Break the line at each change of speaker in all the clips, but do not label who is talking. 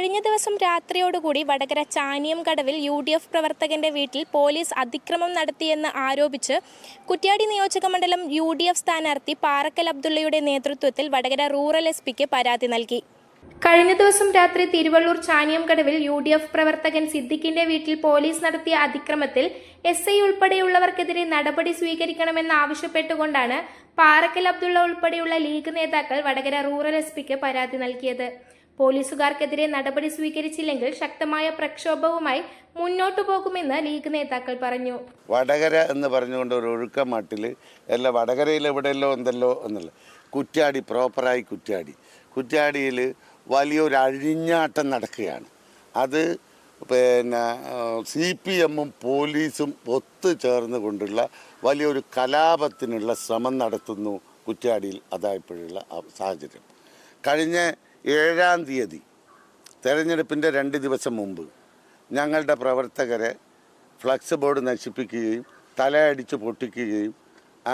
കഴിഞ്ഞ ദിവസം രാത്രിയോടുകൂടി വടകര ചാനിയംകടവിൽ UDF പ്രവർത്തകന്റെ വീട്ടിൽ പോലീസ് അതിക്രമം നടത്തിയെന്ന് ആരോപിച്ച് കുറ്റ്യാടി നിയോജകമണ്ഡലം UDF സ്ഥാനാർത്ഥി പാറക്കൽ അബ്ദുള്ളയുടെ നേതൃത്വത്തിൽ വടകര റൂറൽ SP-ക്ക് പരാതി നൽകി. കഴിഞ്ഞ ദിവസം രാത്രി തിരുവള്ളൂർ ചാനിയംകടവിൽ UDF പ്രവർത്തകൻ സിദ്ദിഖിന്റെ വീട്ടിൽ പോലീസ് നടത്തിയ അതിക്രമത്തിൽ SI ഉൾപ്പെടെയുള്ളവർക്കെതിരെ നടപടി സ്വീകരിക്കണമെന്നാവശ്യപ്പെട്ടുകൊണ്ടാണ് പാറക്കൽ അബ്ദുള്ള ഉൾപ്പെടെയുള്ള ലീഗ് നേതാക്കൾ വടകര റൂറൽ SP-ക്ക് പരാതി നൽകിയത്. പോലീസുകാർക്കെതിരെ നടപടി സ്വീകരിച്ചില്ലെങ്കിൽ ശക്തമായ പ്രക്ഷോഭവുമായി മുന്നോട്ടു പോകുമെന്ന് ലീഗ് നേതാക്കൾ പറഞ്ഞു.
വടകര എന്ന് പറഞ്ഞുകൊണ്ട് ഒരു ഒഴുക്കമാട്ടിൽ എല്ലാ വടകരയിൽ എവിടെയല്ലോ എന്തല്ലോ എന്നുള്ള കുറ്റ്യാടി പ്രോപ്പറായി കുറ്റ്യാടിയിൽ വലിയൊരു അഴിഞ്ഞാട്ടം നടക്കുകയാണ്. അത് CPM-ഉം പോലീസും ഒത്തുചേർന്ന് കൊണ്ടുള്ള വലിയൊരു കലാപത്തിനുള്ള ശ്രമം നടത്തുന്നു കുറ്റ്യാടിയിൽ. അതായപ്പോഴുള്ള സാഹചര്യം കഴിഞ്ഞ 7-ാം തീയതി തെരഞ്ഞെടുപ്പിൻ്റെ 2 ദിവസം മുമ്പ് ഞങ്ങളുടെ പ്രവർത്തകരെ ഫ്ലക്സ് ബോർഡ് നശിപ്പിക്കുകയും തലയടിച്ച് പൊട്ടിക്കുകയും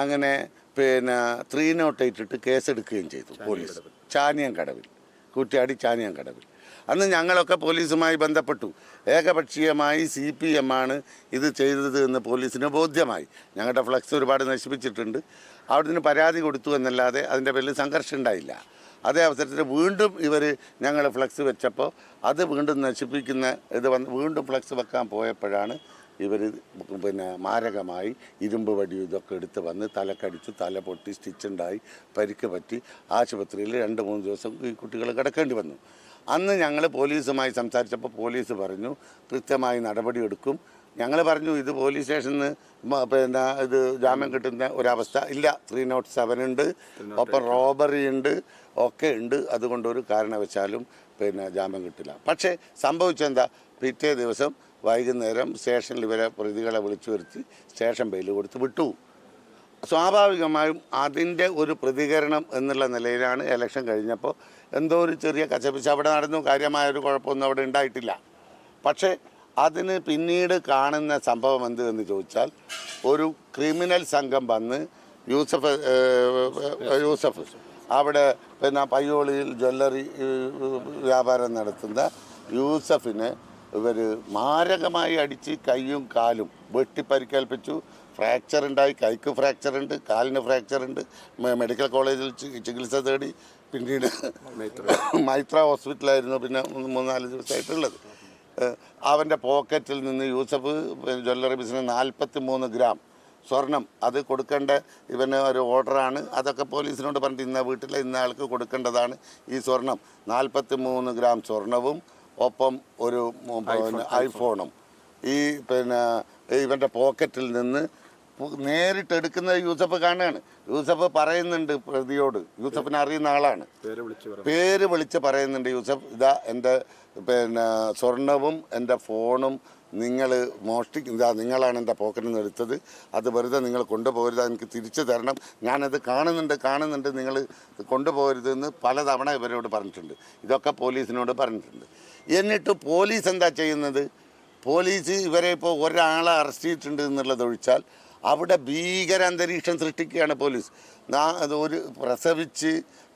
അങ്ങനെ 308 ഇട്ട് കേസെടുക്കുകയും ചെയ്തു പോലീസ്. ചാനിയംകടവിൽ, കുറ്റ്യാടി ചാനിയംകടവിൽ. അന്ന് ഞങ്ങളൊക്കെ പോലീസുമായി ബന്ധപ്പെട്ടു. ഏകപക്ഷീയമായി CPM-ആണ് ഇത് ചെയ്തത് എന്ന് പോലീസിന് ബോധ്യമായി. ഞങ്ങളുടെ ഫ്ലക്സ് ഒരുപാട് നശിപ്പിച്ചിട്ടുണ്ട്. അവിടുന്ന് പരാതി കൊടുത്തു എന്നല്ലാതെ അതിൻ്റെ പേരിൽ സംഘർഷം ഉണ്ടായില്ല. അതേ അവസരത്തിൽ വീണ്ടും ഇവർ ഞങ്ങൾ ഫ്ലക്സ് വെച്ചപ്പോൾ അത് വീണ്ടും നശിപ്പിക്കുന്ന ഇത് വീണ്ടും ഫ്ലക്സ് വെക്കാൻ പോയപ്പോഴാണ് ഇവർ മാരകമായി ഇരുമ്പ് വടി ഇതൊക്കെ എടുത്ത് വന്ന് തലക്കടിച്ചു, തല പൊട്ടി, സ്റ്റിച്ചുണ്ടായി, പരിക്ക് പറ്റി ആശുപത്രിയിൽ 2-3 ദിവസം ഈ കുട്ടികൾ കിടക്കേണ്ടി വന്നു. അന്ന് ഞങ്ങൾ പോലീസുമായി സംസാരിച്ചപ്പോൾ പോലീസ് പറഞ്ഞു കൃത്യമായി നടപടിയെടുക്കും. ഞങ്ങൾ പറഞ്ഞു ഇത് പോലീസ് സ്റ്റേഷനിൽ നിന്ന് ഇത് ജാമ്യം കിട്ടുന്ന ഒരവസ്ഥ ഇല്ല. 307 ഉണ്ട്, ഒപ്പം റോബറി ഉണ്ട്, ഒക്കെ ഉണ്ട്. അതുകൊണ്ടൊരു കാരണവശാലും ജാമ്യം കിട്ടില്ല. പക്ഷേ സംഭവിച്ചെന്താ, പിറ്റേ ദിവസം വൈകുന്നേരം സ്റ്റേഷനിൽ ഇവരെ പ്രതികളെ വിളിച്ചു വരുത്തി സ്റ്റേഷൻ ബെയിൽ കൊടുത്ത് വിട്ടു. സ്വാഭാവികമായും അതിൻ്റെ ഒരു പ്രതികരണം എന്നുള്ള നിലയിലാണ് ഇലക്ഷൻ കഴിഞ്ഞപ്പോൾ എന്തോ ഒരു ചെറിയ കച്ചപിച്ച അവിടെ നടന്നു. കാര്യമായൊരു കുഴപ്പമൊന്നും അവിടെ ഉണ്ടായിട്ടില്ല. പക്ഷേ അതിന് പിന്നീട് കാണുന്ന സംഭവം എന്ത് എന്ന് ചോദിച്ചാൽ, ഒരു ക്രിമിനൽ സംഘം വന്ന് യൂസഫ് അവിടെ പയ്യോളിയിൽ ജ്വല്ലറി വ്യാപാരം നടത്തുന്ന യൂസഫിനെ ഇവർ മാരകമായി അടിച്ച് കൈയും കാലും വെട്ടിപ്പരിക്കേൽപ്പിച്ചു. ഫ്രാക്ചർ ഉണ്ടായി, കൈക്ക് ഫ്രാക്ചർ ഉണ്ട്, കാലിന് ഫ്രാക്ചർ ഉണ്ട്. മെഡിക്കൽ കോളേജിൽ ചികിത്സ തേടി. പിന്നീട് മൈത്ര ഹോസ്പിറ്റലായിരുന്നു പിന്നെ 3-4 ദിവസമായിട്ടുള്ളത്. അവൻ്റെ പോക്കറ്റിൽ നിന്ന് യൂസഫ് ജ്വല്ലറി ബിസിനസ് 43 ഗ്രാം സ്വർണം അത് കൊടുക്കേണ്ട ഇവന് ഒരു ഓർഡറാണ്. അതൊക്കെ പോലീസിനോട് പറഞ്ഞിട്ട് ഇന്ന വീട്ടിലെ ഇന്ന ആൾക്ക് കൊടുക്കേണ്ടതാണ് ഈ സ്വർണം. 43 ഗ്രാം സ്വർണവും ഒപ്പം ഒരു ഐഫോണും ഈ ഇവൻ്റെ പോക്കറ്റിൽ നിന്ന് നേരിട്ട് എടുക്കുന്ന യൂസഫ് കാണുകയാണ്. യൂസഫ് പറയുന്നുണ്ട് പ്രതിയോട്, യൂസഫിനെ അറിയുന്ന ആളാണ്, പേര് വിളിച്ച് പറയുന്നുണ്ട്, യൂസഫ് ഇതാ എൻ്റെ സ്വർണവും എൻ്റെ ഫോണും നിങ്ങൾ ഇതാ നിങ്ങളാണ് എൻ്റെ പോക്കറ്റിൽ നിന്ന് എടുത്തത്, അത് വെറുതെ നിങ്ങൾ കൊണ്ടുപോകരുത്, എനിക്ക് തിരിച്ചു തരണം, ഞാനത് കാണുന്നുണ്ട്, നിങ്ങൾ കൊണ്ടുപോകരുതെന്ന് പലതവണ ഇവരോട് പറഞ്ഞിട്ടുണ്ട്. ഇതൊക്കെ പോലീസിനോട് പറഞ്ഞിട്ടുണ്ട്. എന്നിട്ട് പോലീസ് എന്താ ചെയ്യുന്നത്, പോലീസ് ഇവരെ ഇപ്പോൾ ഒരാളെ അറസ്റ്റ് ചെയ്തിട്ടുണ്ട് എന്നുള്ളതൊഴിച്ചാൽ അവിടെ ഭീകര അന്തരീക്ഷം സൃഷ്ടിക്കുകയാണ് പോലീസ്. ഒരു പ്രസവിച്ച്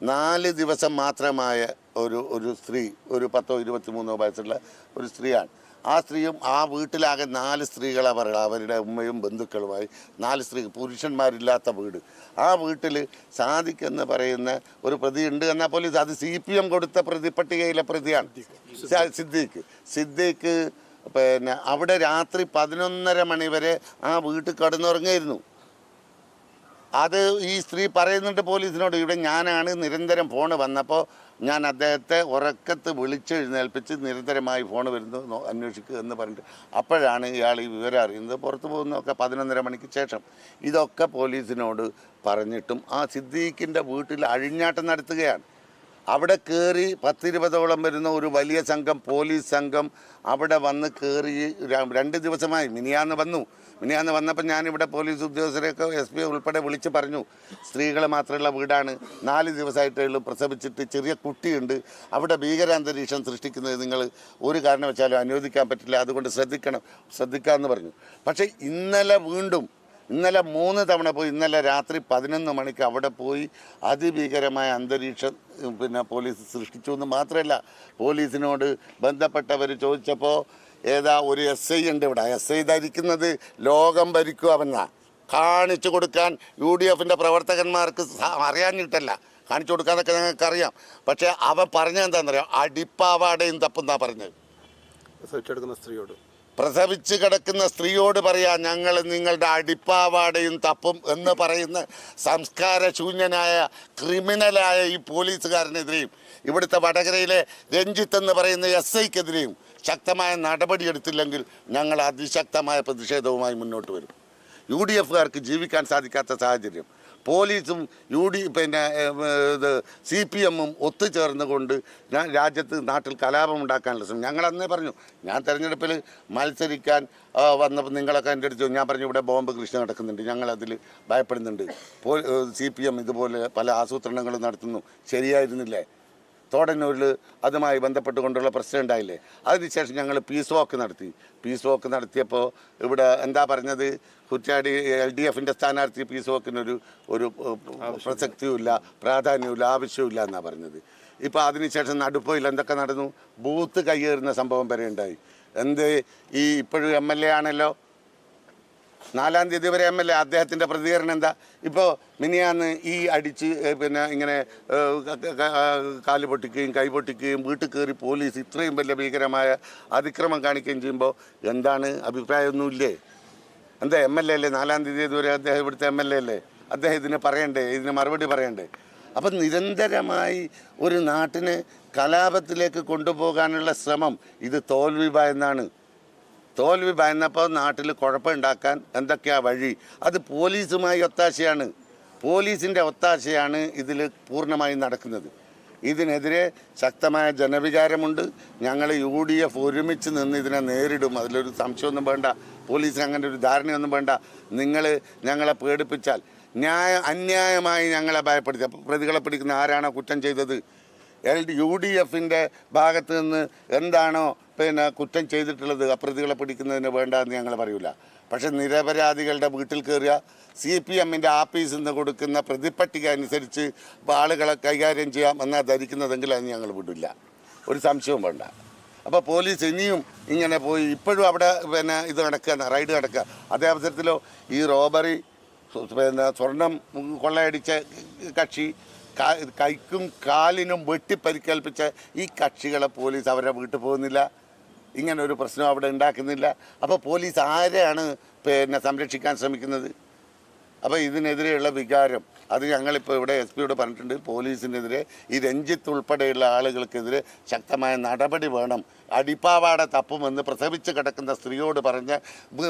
4 ദിവസം മാത്രമായ ഒരു സ്ത്രീ, ഒരു 10-23 വയസ്സുള്ള ഒരു സ്ത്രീയാണ്. ആ സ്ത്രീയും ആ വീട്ടിലാകെ 4 സ്ത്രീകളാണ് പറയുക, അവരുടെ ഉമ്മയും ബന്ധുക്കളുമായി 4 സ്ത്രീ, പുരുഷന്മാരില്ലാത്ത വീട്. ആ വീട്ടിൽ സാദിഖ് എന്ന് പറയുന്ന ഒരു പ്രതി ഉണ്ട് എന്നാൽ പോലീസ് അത് CPM കൊടുത്ത പ്രതിപട്ടികയിലെ പ്രതിയാണ് സിദ്ദീഖ്. അവിടെ രാത്രി 11:30 മണി വരെ ആ വീട്ടിൽ കിടന്നുറങ്ങായിരുന്നു. അത് ഈ സ്ത്രീ പറയുന്നുണ്ട് പോലീസിനോട്, ഇവിടെ ഞാനാണ് നിരന്തരം ഫോണ് വന്നപ്പോൾ ഞാൻ അദ്ദേഹത്തെ ഉറക്കത്ത് വിളിച്ചെഴുന്നേൽപ്പിച്ച് നിരന്തരമായി ഫോൺ വരുന്നു അന്വേഷിക്കുക എന്ന് പറഞ്ഞിട്ട് അപ്പോഴാണ് ഇയാൾ ഈ വിവരം അറിയുന്നത്. പുറത്തു പോകുന്നതൊക്കെ 11:30 മണിക്ക് ശേഷം. ഇതൊക്കെ പോലീസിനോട് പറഞ്ഞിട്ടും ആ സിദ്ദീഖിൻ്റെ വീട്ടിൽ അഴിഞ്ഞാട്ടം നടത്തുകയാണ്. അവിടെ കയറി 10-20ഓളം വരുന്ന ഒരു വലിയ സംഘം, പോലീസ് സംഘം അവിടെ വന്ന് കയറി 2 ദിവസമായി. മിനിയാന്ന് വന്നപ്പോൾ ഞാനിവിടെ പോലീസ് ഉദ്യോഗസ്ഥരെയൊക്കെ SP ഉൾപ്പെടെ വിളിച്ച് പറഞ്ഞു, സ്ത്രീകൾ മാത്രമുള്ള വീടാണ്, 4 ദിവസമായിട്ടേ ഉള്ളൂ, പ്രസവിച്ചിട്ട് ചെറിയ കുട്ടിയുണ്ട്, അവിടെ ഭീകരാന്തരീക്ഷം സൃഷ്ടിക്കുന്നത് നിങ്ങൾ ഒരു കാരണവശാലും അനുവദിക്കാൻ പറ്റില്ല, അതുകൊണ്ട് ശ്രദ്ധിക്കാമെന്ന് പറഞ്ഞു. പക്ഷേ ഇന്നലെ വീണ്ടും ഇന്നലെ 3 തവണ പോയി. ഇന്നലെ രാത്രി 11 മണിക്ക് അവിടെ പോയി അതിഭീകരമായ അന്തരീക്ഷം പോലീസ് സൃഷ്ടിച്ചു എന്ന് മാത്രമല്ല, പോലീസിനോട് ബന്ധപ്പെട്ടവർ ചോദിച്ചപ്പോൾ ഏതാ ഒരു SI ഉണ്ട് ഇവിടെ. SI ധരിക്കുന്നത് ലോകം ഭരിക്കുമെന്നാ. കാണിച്ചു കൊടുക്കാൻ UDFൻ്റെ പ്രവർത്തകന്മാർക്ക് അറിയാഞ്ഞിട്ടല്ല, കാണിച്ചു കൊടുക്കാനൊക്കെ ഞങ്ങൾക്കറിയാം. പക്ഷേ അവൻ പറഞ്ഞതെന്താണെന്നറിയാം, അടിപ്പാവാടയും തപ്പുന്നാ പറഞ്ഞത്. പ്രസവിച്ച് കിടക്കുന്ന സ്ത്രീയോട് പറയാ ഞങ്ങൾ നിങ്ങളുടെ അടിപ്പാവാടയും തപ്പും എന്ന് പറയുന്ന സംസ്കാരശൂന്യനായ ക്രിമിനലായ ഈ പോലീസുകാരനെതിരെയും ഇവിടുത്തെ വടകരയിലെ രഞ്ജിത്ത് എന്ന് പറയുന്ന SIക്കെതിരെയും ശക്തമായ നടപടിയെടുത്തില്ലെങ്കിൽ ഞങ്ങൾ അതിശക്തമായ പ്രതിഷേധവുമായി മുന്നോട്ട് വരും. UDFകാർക്ക് ജീവിക്കാൻ സാധിക്കാത്ത സാഹചര്യം, പോലീസും CPM-ഉം ഒത്തുചേർന്നുകൊണ്ട് നാട്ടിൽ കലാപം ഉണ്ടാക്കാനുള്ള ശ്രമം. ഞങ്ങളന്നേ പറഞ്ഞു, ഞാൻ തെരഞ്ഞെടുപ്പിൽ മത്സരിക്കാൻ വന്നപ്പോൾ നിങ്ങളൊക്കെ എൻ്റെ അടുത്ത് ഞാൻ പറഞ്ഞു ഇവിടെ ബോംബ് കൃഷി നടക്കുന്നുണ്ട്, ഞങ്ങളതിൽ ഭയപ്പെടുന്നുണ്ട്. CPM ഇതുപോലെ പല ആസൂത്രണങ്ങളും നടത്തുന്നു, ശരിയായിരുന്നില്ലേ? തോടന്നൂരിൽ അതുമായി ബന്ധപ്പെട്ടുകൊണ്ടുള്ള പ്രശ്നം ഉണ്ടായില്ലേ? അതിനുശേഷം ഞങ്ങൾ പീസ് വാക്ക് നടത്തിയപ്പോൾ ഇവിടെ എന്താ പറഞ്ഞത്, കുറ്റ്യാടി LDFൻ്റെ സ്ഥാനാർത്ഥി പീസ് വാക്കിനൊരു പ്രസക്തിയുമില്ല, പ്രാധാന്യമില്ല, ആവശ്യമില്ല എന്നാണ് പറഞ്ഞത്. ഇപ്പോൾ അതിനുശേഷം നടുപ്പോയിൽ എന്തൊക്കെ നടന്നു, ബൂത്ത് കയ്യേറുന്ന സംഭവം വരെ ഉണ്ടായി. ഈ ഇപ്പോഴും MLA ആണല്ലോ, 4-ാം തീയതി വരെ MLA. അദ്ദേഹത്തിൻ്റെ പ്രതികരണം എന്താ? ഇപ്പോൾ മിനിയാന്ന് അടിച്ച് ഇങ്ങനെ കാല് പൊട്ടിക്കുകയും കൈ പൊട്ടിക്കുകയും വീട്ടിൽ കയറി പോലീസ് ഇത്രയും വലിയ ഭീകരമായ അതിക്രമം കാണിക്കുകയും ചെയ്യുമ്പോൾ എന്താണ് അഭിപ്രായമൊന്നുമില്ലേ? എന്താ MLA അല്ലേ? 4-ാം തീയതി വരെ അദ്ദേഹം ഇവിടുത്തെ MLA അല്ലേ? അദ്ദേഹം ഇതിന് മറുപടി പറയണ്ടേ? അപ്പം നിരന്തരമായി ഒരു നാട്ടിനെ കലാപത്തിലേക്ക് കൊണ്ടുപോകാനുള്ള ശ്രമം ഇത് തോൽവി ഭയന്നപ്പോൾ നാട്ടിൽ കുഴപ്പമുണ്ടാക്കാൻ എന്തൊക്കെയാണ് വഴി? അത് പോലീസുമായി ഒത്താശയാണ്, പോലീസിൻ്റെ ഒത്താശയാണ് ഇതിൽ പൂർണ്ണമായും നടക്കുന്നത്. ഇതിനെതിരെ ശക്തമായ ജനവികാരമുണ്ട്. ഞങ്ങൾ UDF ഒരുമിച്ച് നിന്ന് ഇതിനെ നേരിടും, അതിലൊരു സംശയമൊന്നും വേണ്ട. പോലീസിന് അങ്ങനെ ഒരു ധാരണയൊന്നും വേണ്ട. നിങ്ങൾ ഞങ്ങളെ പേടിപ്പിച്ചാൽ, അന്യായമായി ഞങ്ങളെ ഭയപ്പെടുത്തി പ്രതികളെ പിടിക്കുന്ന ആരാണോ കുറ്റം ചെയ്തത്, UDFൻ്റെ ഭാഗത്ത് നിന്ന് എന്താണോ കുറ്റം ചെയ്തിട്ടുള്ളത്, പ്രതികളെ പിടിക്കുന്നതിന് വേണ്ടെന്ന് ഞങ്ങൾ പറയൂല. പക്ഷെ നിരപരാധികളുടെ വീട്ടിൽ കയറുക, CPM-ൻ്റെ ആഫീസിൽ നിന്ന് കൊടുക്കുന്ന പ്രതിപട്ടിക അനുസരിച്ച് ആളുകളെ കൈകാര്യം ചെയ്യാം എന്നാണ് ധരിക്കുന്നതെങ്കിൽ അത് ഞങ്ങൾ വിടില്ല, ഒരു സംശയവും വേണ്ട. അപ്പോൾ പോലീസ് ഇനിയും ഇങ്ങനെ പോയി ഇപ്പോഴും അവിടെ ഇത് നടക്കുക, റൈഡ് നടക്കുക. അതേ അവസരത്തിലോ ഈ റോബറി സ്വർണം കൊള്ളയടിച്ച കക്ഷി കൈക്കും കാലിനും വെട്ടിപ്പരിക്കേൽപ്പിച്ച ഈ കക്ഷികളെ പോലീസ് അവരുടെ വീട്ടിൽ പോകുന്നില്ല, ഇങ്ങനെ ഒരു പ്രശ്നം അവിടെ ഉണ്ടാക്കുന്നില്ല. അപ്പോൾ പോലീസ് ആരെയാണ് സംരക്ഷിക്കാൻ ശ്രമിക്കുന്നത്? അപ്പോൾ ഇതിനെതിരെയുള്ള വികാരം അത് ഞങ്ങളിപ്പോൾ ഇവിടെ SP-യോട് പറഞ്ഞിട്ടുണ്ട്. പോലീസിനെതിരെ ഈ രഞ്ജിത്ത് ഉൾപ്പെടെയുള്ള ആളുകൾക്കെതിരെ ശക്തമായ നടപടി വേണം. അടിപ്പാവാട തപ്പുമെന്ന് പ്രസവിച്ച് കിടക്കുന്ന സ്ത്രീയോട് പറഞ്ഞ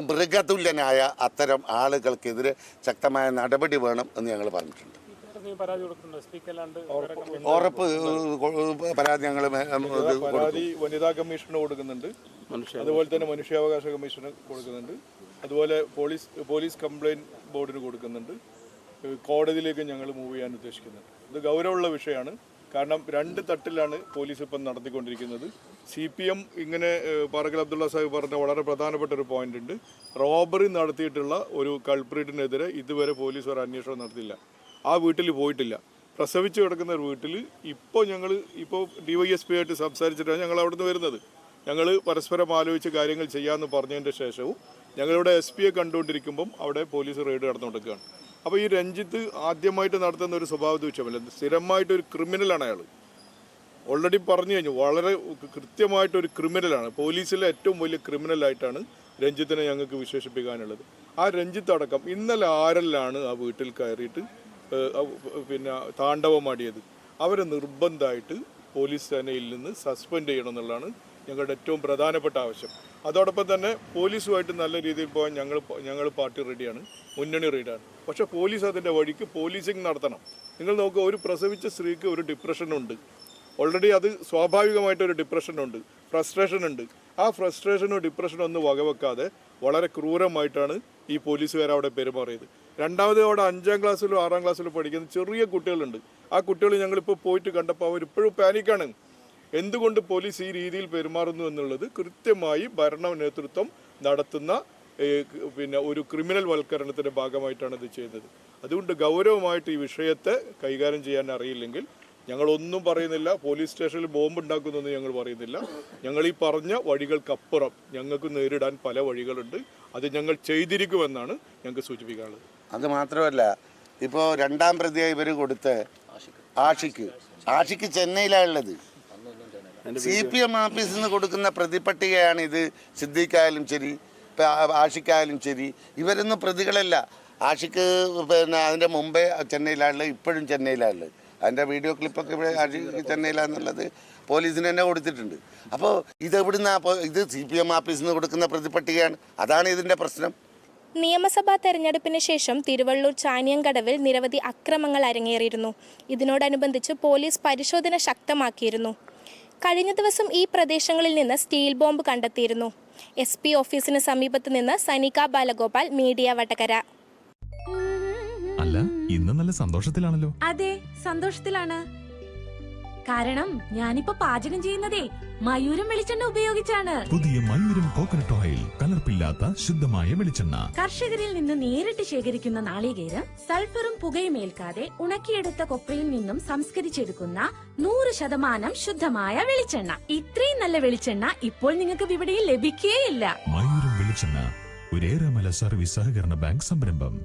മൃഗതുല്യനായ അത്തരം ആളുകൾക്കെതിരെ ശക്തമായ നടപടി വേണം എന്ന് ഞങ്ങൾ പറഞ്ഞിട്ടുണ്ട്. ഉറപ്പ് പരാതി ഞങ്ങൾ
വനിതാ കമ്മീഷന് കൊടുക്കുന്നുണ്ട്, അതുപോലെ തന്നെ മനുഷ്യാവകാശ കമ്മീഷന് കൊടുക്കുന്നുണ്ട്, അതുപോലെ പോലീസ് കംപ്ലയിൻറ്റ് ബോർഡിന് കൊടുക്കുന്നുണ്ട്, കോടതിയിലേക്ക് ഞങ്ങൾ മൂവ് ചെയ്യാൻ ഉദ്ദേശിക്കുന്നുണ്ട്. ഇത് ഗൗരവമുള്ള വിഷയമാണ്. കാരണം 2 തട്ടിലാണ് പോലീസ് ഇപ്പം നടത്തിക്കൊണ്ടിരിക്കുന്നത്. CPM ഇങ്ങനെ പാറക്കൽ അബ്ദുള്ള സാഹിബ് പറഞ്ഞ വളരെ പ്രധാനപ്പെട്ട ഒരു പോയിന്റ് ഉണ്ട്. റോബറി നടത്തിയിട്ടുള്ള ഒരു കൾപ്രിറ്റിനെതിരെ ഇതുവരെ പോലീസ് ഒരു അന്വേഷണം നടത്തിയില്ല, ആ വീട്ടിൽ പോയിട്ടില്ല. പ്രസവിച്ച് കിടക്കുന്ന ഒരു വീട്ടിൽ ഇപ്പോൾ DYSP ആയിട്ട് സംസാരിച്ചിട്ടാണ് ഞങ്ങൾ അവിടെ നിന്ന് വരുന്നത്. ഞങ്ങൾ പരസ്പരം ആലോചിച്ച് കാര്യങ്ങൾ ചെയ്യാമെന്ന് പറഞ്ഞതിൻ്റെ ശേഷവും ഞങ്ങളിവിടെ SP-യെ കണ്ടുകൊണ്ടിരിക്കുമ്പം അവിടെ പോലീസ് റെയ്ഡ് നടന്നുകൊണ്ടിരിക്കുകയാണ്. അപ്പോൾ ഈ രഞ്ജിത്ത് ആദ്യമായിട്ട് നടത്തുന്ന ഒരു സ്വഭാവ ദൂഷ്യമല്ല, സ്ഥിരമായിട്ടൊരു ക്രിമിനലാണ് അയാൾ. ഓൾറെഡി പറഞ്ഞു കഴിഞ്ഞു, വളരെ കൃത്യമായിട്ടൊരു ക്രിമിനലാണ്. പോലീസിലെ ഏറ്റവും വലിയ ക്രിമിനലായിട്ടാണ് രഞ്ജിത്തിനെ ഞങ്ങൾക്ക് വിശേഷിപ്പിക്കാനുള്ളത്. ആ രഞ്ജിത്ത് അടക്കം ഇന്നലെ ആരെല്ലാണ് ആ വീട്ടിൽ കയറിയിട്ട് താണ്ഡവമാടിയത്. അവരെ നിർബന്ധമായിട്ട് പോലീസ് സേനയിൽ നിന്ന് സസ്പെൻഡ് ചെയ്യണം എന്നുള്ളതാണ് ഞങ്ങളുടെ ഏറ്റവും പ്രധാനപ്പെട്ട ആവശ്യം. അതോടൊപ്പം തന്നെ പോലീസുമായിട്ട് നല്ല രീതിയിൽ പോകാൻ ഞങ്ങൾ പാർട്ടി റെഡിയാണ്, മുന്നണി റെഡിയാണ്. പക്ഷേ പോലീസ് അതിൻ്റെ വഴിക്ക് പോലീസിങ് നടത്തണം. നിങ്ങൾ നോക്കുക, ഒരു പ്രസവിച്ച സ്ത്രീക്ക് ഒരു ഡിപ്രഷനുണ്ട്, ഓൾറെഡി അത് സ്വാഭാവികമായിട്ടൊരു ഡിപ്രഷനുണ്ട്, ഫ്രസ്ട്രേഷൻ ഉണ്ട്. ആ ഫ്രസ്ട്രേഷനോ ഡിപ്രഷനോ ഒന്നും വകവെക്കാതെ വളരെ ക്രൂരമായിട്ടാണ് ഈ പോലീസുകാർ അവിടെ പെരുമാറിയത്. രണ്ടാമത് അവിടെ 5-ാം ക്ലാസ്സിലോ 6-ാം ക്ലാസ്സിലോ പഠിക്കുന്ന ചെറിയ കുട്ടികളുണ്ട്. ആ കുട്ടികൾ ഞങ്ങളിപ്പോൾ പോയിട്ട് കണ്ടപ്പോൾ അവരിപ്പോഴും പാനിക്കാണ്. എന്തുകൊണ്ട് പോലീസ് ഈ രീതിയിൽ പെരുമാറുന്നു എന്നുള്ളത് കൃത്യമായി ഭരണ നേതൃത്വം നടത്തുന്ന പിന്നെ ഒരു ക്രിമിനൽ വൽക്കരണത്തിൻ്റെ ഭാഗമായിട്ടാണ് ഇത് ചെയ്യുന്നത്. അതുകൊണ്ട് ഗൗരവമായിട്ട് ഈ വിഷയത്തെ കൈകാര്യം ചെയ്യാൻ അറിയില്ലെങ്കിൽ ഞങ്ങളൊന്നും പറയുന്നില്ല. പോലീസ് സ്റ്റേഷനിൽ ബോംബ് ഉണ്ടാക്കുന്നതെന്ന് ഞങ്ങൾ പറയുന്നില്ല. ഞങ്ങൾ ഈ പറഞ്ഞ വഴികൾക്കപ്പുറം ഞങ്ങൾക്ക് നേരിടാൻ പല വഴികളുണ്ട്. അത് ഞങ്ങൾ ചെയ്തിരിക്കുമെന്നാണ് ഞങ്ങൾക്ക് സൂചിപ്പിക്കാനുള്ളത്.
അത് മാത്രമല്ല, ഇപ്പോൾ രണ്ടാം പ്രതിയായി ഇവർ കൊടുത്ത ആഷിക്ക് ചെന്നൈയിലാണുള്ളത്. CPM ഓഫീസിൽ നിന്ന് കൊടുക്കുന്ന പ്രതിപട്ടികയാണ് ഇത്. സിദ്ദീഖായാലും ശരി, ആഷിക്കായാലും ശരി, ഇവരൊന്നും പ്രതികളല്ല. ആഷിക്ക് പിന്നെ അതിൻ്റെ മുമ്പേ ചെന്നൈയിലാണുള്ളത്, ഇപ്പോഴും ചെന്നൈയിലാണുള്ളത്. അതിൻ്റെ വീഡിയോ ക്ലിപ്പൊക്കെ ഇവിടെ ആഷിക്ക് ചെന്നൈയിലാണെന്നുള്ളത് പോലീസിന് തന്നെ കൊടുത്തിട്ടുണ്ട്. അപ്പോൾ ഇതെവിടുന്നാ? അപ്പോൾ ഇത് CPM ഓഫീസിൽ നിന്ന് കൊടുക്കുന്ന പ്രതിപട്ടികയാണ്. അതാണ് ഇതിൻ്റെ പ്രശ്നം.
നിയമസഭാ തെരഞ്ഞെടുപ്പിന് ശേഷം തിരുവള്ളൂർ ചാനിയംകടവിൽ നിരവധി അക്രമങ്ങൾ അരങ്ങേറിയിരുന്നു. ഇതിനോടനുബന്ധിച്ച് പോലീസ് പരിശോധന ശക്തമാക്കിയിരുന്നു. കഴിഞ്ഞ ദിവസം ഈ പ്രദേശങ്ങളിൽ നിന്ന് സ്റ്റീൽ ബോംബ് കണ്ടെത്തിയിരുന്നു. SP ഓഫീസിന് സമീപത്ത് നിന്ന് സനിക ബാലഗോപാൽ, മീഡിയ വടകര.
അല്ല, ഇന്ന് നല്ല സന്തോഷത്തിലാണല്ലോ.
അതെ, സന്തോഷത്തിലാണ്. കാരണം ഞാനിപ്പോ പാചകം ചെയ്യുന്നതേ മയൂരം വെളിച്ചെണ്ണ ഉപയോഗിച്ചാണ്.
പുതിയ മയൂരം കോക്കനട്ട് ഓയിൽ, കലർപ്പില്ലാത്ത ശുദ്ധമായ വെളിച്ചെണ്ണ.
കർഷകരിൽ നിന്ന് നേരിട്ട് ശേഖരിക്കുന്ന നാളികേരം സൾഫറും പുകയും ഏൽക്കാതെ ഉണക്കിയെടുത്ത കൊപ്രയിൽ നിന്നും സംസ്കരിച്ചെടുക്കുന്ന 100% ശുദ്ധമായ വെളിച്ചെണ്ണ. ഇത്രയും നല്ല വെളിച്ചെണ്ണ ഇപ്പോൾ നിങ്ങൾക്ക് വിപണിയിൽ ലഭിക്കുകയില്ല.
മയൂരം വെളിച്ചെണ്ണ, ഒരു ഏറെമല സർവീസ് സഹകരണ ബാങ്ക് സംരംഭം.